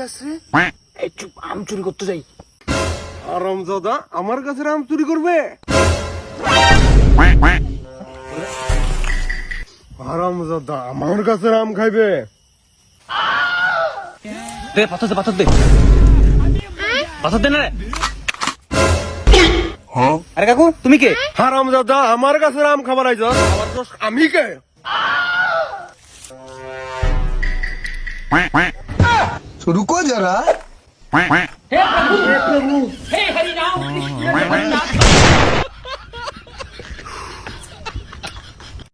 আছে? এই চুপ, আম চুরি করতে যাই। হারামজাদা আমার গাছের আম চুরি করবে? হারামজাদা আমার গাছের আম খাইবে? দে পাথর দে, পাথর দে, পাথর দে না রে। আরে কাকু তুমি কে? হারামজাদা আমার গাছের আম খাবার আইছ? আমার দোষ আমি কে? तो रुको जरा। हे प्रभु हे हरि राम कृष्ण जगन्नाथ